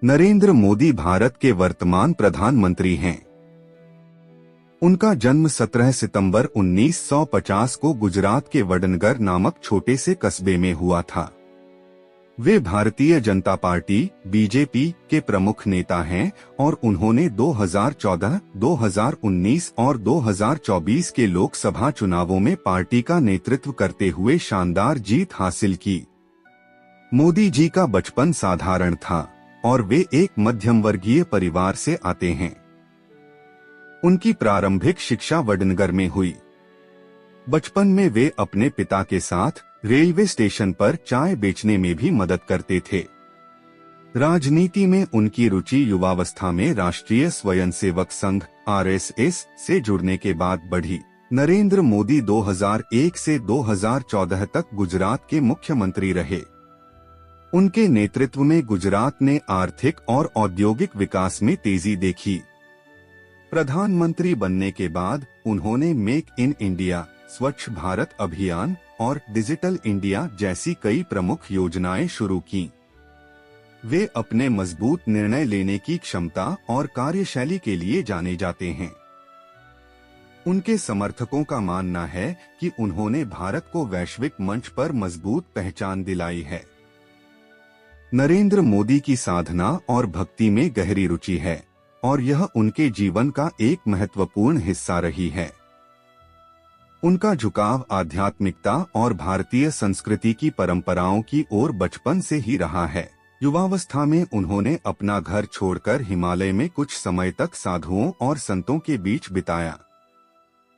नरेंद्र मोदी भारत के वर्तमान प्रधानमंत्री हैं। उनका जन्म 17 सितंबर 1950 को गुजरात के वडनगर नामक छोटे से कस्बे में हुआ था। वे भारतीय जनता पार्टी बीजेपी के प्रमुख नेता हैं और उन्होंने 2014, 2019 और 2024 के लोकसभा चुनावों में पार्टी का नेतृत्व करते हुए शानदार जीत हासिल की। मोदी जी का बचपन साधारण था और वे एक मध्यम वर्गीय परिवार से आते हैं। उनकी प्रारंभिक शिक्षा वडनगर में हुई। बचपन में वे अपने पिता के साथ रेलवे स्टेशन पर चाय बेचने में भी मदद करते थे। राजनीति में उनकी रुचि युवावस्था में राष्ट्रीय स्वयंसेवक संघ (आरएसएस) से जुड़ने के बाद बढ़ी। नरेंद्र मोदी 2001 से 2014 तक गुजरात के मुख्यमंत्री रहे। उनके नेतृत्व में गुजरात ने आर्थिक और औद्योगिक विकास में तेजी देखी। प्रधानमंत्री बनने के बाद उन्होंने मेक इन इंडिया, स्वच्छ भारत अभियान और डिजिटल इंडिया जैसी कई प्रमुख योजनाएं शुरू की। वे अपने मजबूत निर्णय लेने की क्षमता और कार्यशैली के लिए जाने जाते हैं। उनके समर्थकों का मानना है कि उन्होंने भारत को वैश्विक मंच पर मजबूत पहचान दिलाई है। नरेंद्र मोदी की साधना और भक्ति में गहरी रुचि है और यह उनके जीवन का एक महत्वपूर्ण हिस्सा रही है। उनका झुकाव आध्यात्मिकता और भारतीय संस्कृति की परंपराओं की ओर बचपन से ही रहा है। युवावस्था में उन्होंने अपना घर छोड़कर हिमालय में कुछ समय तक साधुओं और संतों के बीच बिताया।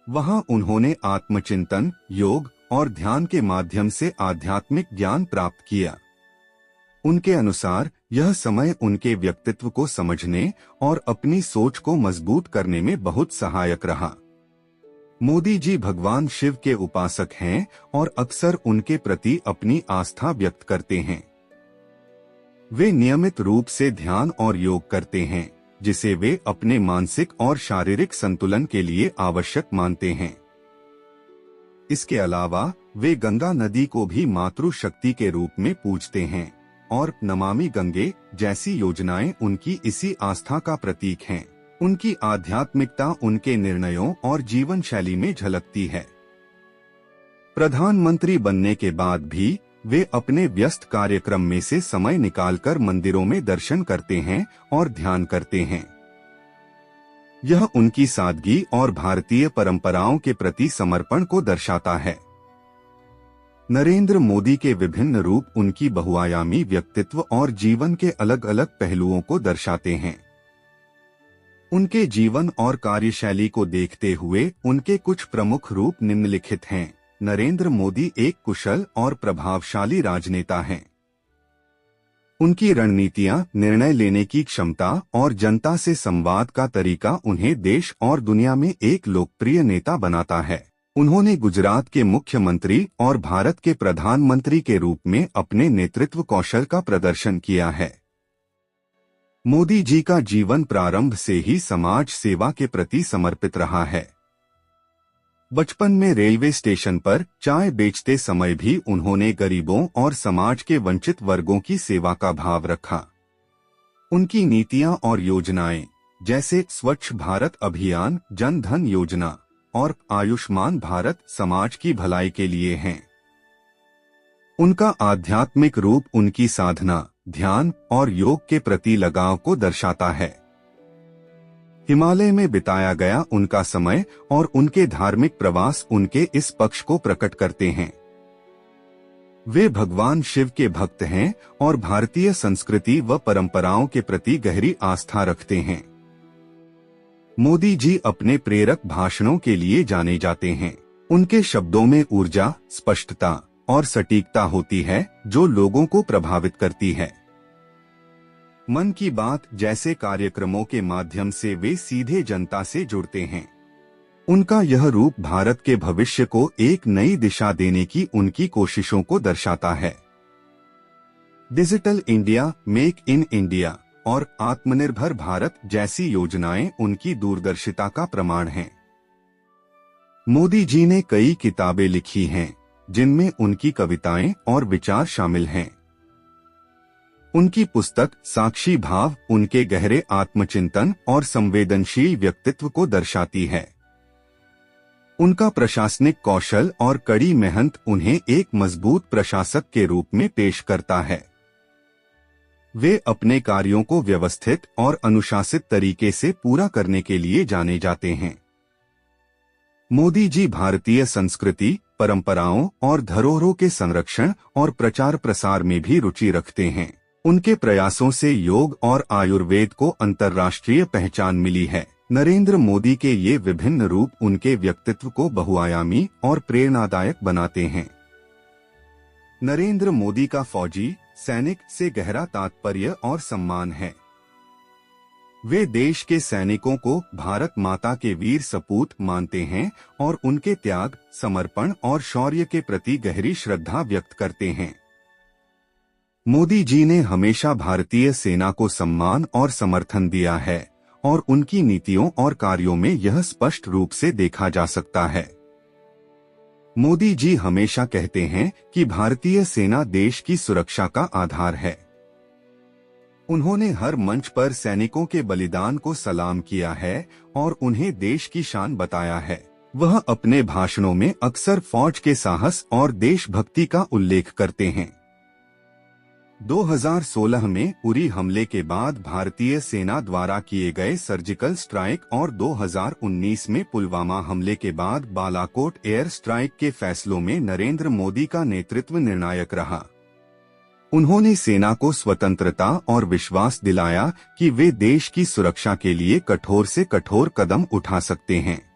वहां उन्होंने आत्मचिंतन, योग और ध्यान के माध्यम से आध्यात्मिक ज्ञान प्राप्त किया। उनके अनुसार यह समय उनके व्यक्तित्व को समझने और अपनी सोच को मजबूत करने में बहुत सहायक रहा। मोदी जी भगवान शिव के उपासक हैं और अक्सर उनके प्रति अपनी आस्था व्यक्त करते हैं। वे नियमित रूप से ध्यान और योग करते हैं, जिसे वे अपने मानसिक और शारीरिक संतुलन के लिए आवश्यक मानते हैं। इसके अलावा वे गंगा नदी को भी मातृशक्ति के रूप में पूजते हैं और नमामि गंगे जैसी योजनाएं उनकी इसी आस्था का प्रतीक हैं। उनकी आध्यात्मिकता उनके निर्णयों और जीवन शैली में झलकती है। प्रधानमंत्री बनने के बाद भी वे अपने व्यस्त कार्यक्रम में से समय निकालकर मंदिरों में दर्शन करते हैं और ध्यान करते हैं। यह उनकी सादगी और भारतीय परंपराओं के प्रति समर्पण को दर्शाता है। नरेंद्र मोदी के विभिन्न रूप उनकी बहुआयामी व्यक्तित्व और जीवन के अलग अलग पहलुओं को दर्शाते हैं। उनके जीवन और कार्यशैली को देखते हुए उनके कुछ प्रमुख रूप निम्नलिखित हैं। नरेंद्र मोदी एक कुशल और प्रभावशाली राजनेता हैं। उनकी रणनीतियां, निर्णय लेने की क्षमता और जनता से संवाद का तरीका उन्हें देश और दुनिया में एक लोकप्रिय नेता बनाता है। उन्होंने गुजरात के मुख्यमंत्री और भारत के प्रधानमंत्री के रूप में अपने नेतृत्व कौशल का प्रदर्शन किया है। मोदी जी का जीवन प्रारंभ से ही समाज सेवा के प्रति समर्पित रहा है। बचपन में रेलवे स्टेशन पर चाय बेचते समय भी उन्होंने गरीबों और समाज के वंचित वर्गों की सेवा का भाव रखा। उनकी नीतियां और योजनाएं, जैसे स्वच्छ भारत अभियान, जन धन योजना और आयुष्मान भारत, समाज की भलाई के लिए हैं। उनका आध्यात्मिक रूप उनकी साधना, ध्यान और योग के प्रति लगाव को दर्शाता है। हिमालय में बिताया गया उनका समय और उनके धार्मिक प्रवास उनके इस पक्ष को प्रकट करते हैं। वे भगवान शिव के भक्त हैं और भारतीय संस्कृति व परंपराओं के प्रति गहरी आस्था रखते हैं। मोदी जी अपने प्रेरक भाषणों के लिए जाने जाते हैं। उनके शब्दों में ऊर्जा, स्पष्टता और सटीकता होती है जो लोगों को प्रभावित करती है। मन की बात जैसे कार्यक्रमों के माध्यम से वे सीधे जनता से जुड़ते हैं। उनका यह रूप भारत के भविष्य को एक नई दिशा देने की उनकी कोशिशों को दर्शाता है। Digital India, make in India और आत्मनिर्भर भारत जैसी योजनाएं उनकी दूरदर्शिता का प्रमाण हैं। मोदी जी ने कई किताबें लिखी हैं, जिनमें उनकी कविताएं और विचार शामिल हैं। उनकी पुस्तक साक्षी भाव उनके गहरे आत्मचिंतन और संवेदनशील व्यक्तित्व को दर्शाती है। उनका प्रशासनिक कौशल और कड़ी मेहनत उन्हें एक मजबूत प्रशासक के रूप में पेश करता है। वे अपने कार्यों को व्यवस्थित और अनुशासित तरीके से पूरा करने के लिए जाने जाते हैं। मोदी जी भारतीय संस्कृति, परंपराओं और धरोहरों के संरक्षण और प्रचार प्रसार में भी रुचि रखते हैं। उनके प्रयासों से योग और आयुर्वेद को अंतर्राष्ट्रीय पहचान मिली है। नरेंद्र मोदी के ये विभिन्न रूप उनके व्यक्तित्व को बहुआयामी और प्रेरणादायक बनाते हैं। नरेंद्र मोदी का फौजी सैनिक से गहरा तात्पर्य और सम्मान है। वे देश के सैनिकों को भारत माता के वीर सपूत मानते हैं और उनके त्याग, समर्पण और शौर्य के प्रति गहरी श्रद्धा व्यक्त करते हैं। मोदी जी ने हमेशा भारतीय सेना को सम्मान और समर्थन दिया है और उनकी नीतियों और कार्यों में यह स्पष्ट रूप से देखा जा सकता है। मोदी जी हमेशा कहते हैं कि भारतीय सेना देश की सुरक्षा का आधार है। उन्होंने हर मंच पर सैनिकों के बलिदान को सलाम किया है और उन्हें देश की शान बताया है। वह अपने भाषणों में अक्सर फौज के साहस और देशभक्ति का उल्लेख करते हैं। 2016 में उरी हमले के बाद भारतीय सेना द्वारा किए गए सर्जिकल स्ट्राइक और 2019 में पुलवामा हमले के बाद बालाकोट एयर स्ट्राइक के फैसलों में नरेंद्र मोदी का नेतृत्व निर्णायक रहा। उन्होंने सेना को स्वतंत्रता और विश्वास दिलाया कि वे देश की सुरक्षा के लिए कठोर से कठोर कदम उठा सकते हैं।